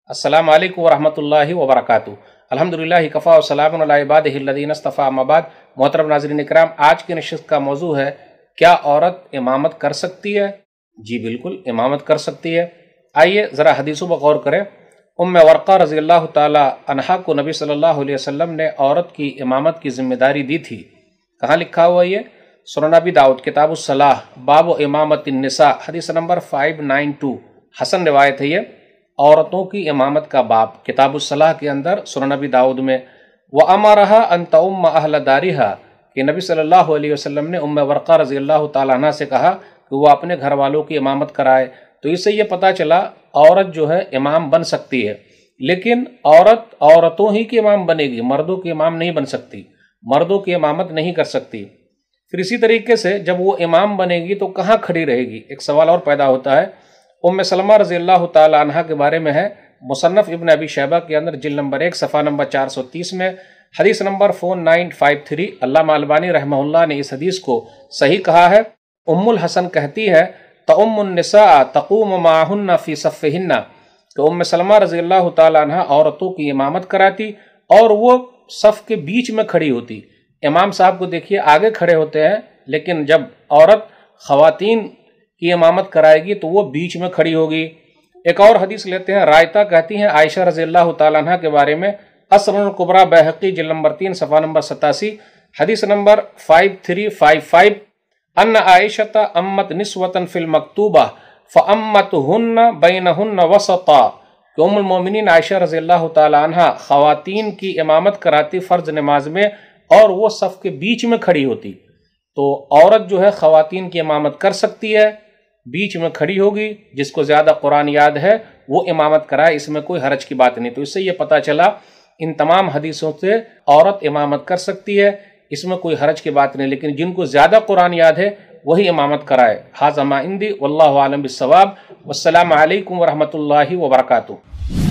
अस्सलामु अलैकुम वरहमतुल्लाहि वबरकातुहू। अल्हम्दुलिल्लाह कफ़ा व सलामुन अला इबादिहिल्लज़ीना इस्तफ़ा, अम्मा बाद। मोहतरम नाज़रीन इकराम, आज की नशिस्त का मौजू है, क्या औरत इमामत कर सकती है? जी बिल्कुल, इमामत कर सकती है। आइए ज़रा हदीसों पर गौर करें। उम्मे वर्क़ा रज़ियल्लाहु ताला अन्हा को नबी सल्लल्लाहु अलैहि वसल्लम ने औरत की इमामत की जिम्मेदारी दी थी। कहाँ लिखा हुआ ये? सुनन अबी दाऊद किताबुस सलाह बाब इमामतिन निसा, हदीस नंबर 592, हसन रिवायत है ये। औरतों की इमामत का बाब किताबुस सलाह के अंदर सुनन अबी दाऊद में। व अमरहा अन तउम्म अहल दारिहा, कि नबी सल्लल्लाहु अलैहि वसल्लम ने उम्मे वर्क़ा रज़ियल्लाहु ताला अन्हा से कहा कि वो अपने घर वालों की इमामत कराए। तो इससे ये पता चला औरत जो है इमाम बन सकती है, लेकिन औरत औरतों ही की इमाम बनेगी, मर्दों की इमाम नहीं बन सकती, मर्दों की इमामत नहीं कर सकती। फिर इसी तरीके से जब वो इमाम बनेगी तो कहाँ खड़ी रहेगी? एक सवाल और पैदा होता है। उम्मे सलमा रज़ियल्लाहु ताला अन्हा के बारे में है, मुसन्नफ इब्न अबी शैबा के अंदर जिल्द नंबर 1 सफ़ा नंबर 430 में, हदीस नंबर 4953। अल्लामा अलबानी रहमहुल्लाह ने इस हदीस को सही कहा है। उम्मुल हसन कहती है, तउम्मुन निसा तक़ूमु माहुन्ना फ़ी सफ़्फ़िहिन्ना, कि उम्मे सलमा रज़ियल्लाहु ताला अन्हा औरतों की इमामत कराती और वो सफ़ के बीच में खड़ी होती। इमाम साहब को देखिए आगे खड़े होते हैं, लेकिन जब औरत ख़वातीन की इमामत कराएगी तो वो बीच में खड़ी होगी। एक और हदीस लेते हैं। रायता कहती हैं आयशा रज़ियल्लाहु ताला अन्हा के बारे में, असनुल कुबरा बैहक़ी जिल्द नंबर 3 सफ़ा नंबर 87, हदीस नंबर 5355, अन्न आयशता अम्मत निस्वतन फिल मकतूबा फ़अम्मतहुन्ना बैनहुन्ना वसता, कि उम्मुल मोमिनीन आयशा रज़ियल्लाहु ताला अन्हा ख़वातीन की इमामत कराती फ़र्ज नमाज में और वो सफ़ के बीच में खड़ी होती। तो औरत जो है ख़वातीन की इमामत कर सकती है, बीच में खड़ी होगी, जिसको ज़्यादा कुरान याद है वो इमामत कराए, इसमें कोई हरज की बात नहीं। तो इससे ये पता चला इन तमाम हदीसों से औरत इमामत कर सकती है, इसमें कोई हरज की बात नहीं, लेकिन जिनको ज़्यादा कुरान याद है वही इमामत कराए। हाज़ा मा इंदी वल्लाहु आलम बिस्सवाब। वस्सलामु अलैकुम वरहमतुल्लाहि वबरकातुहू।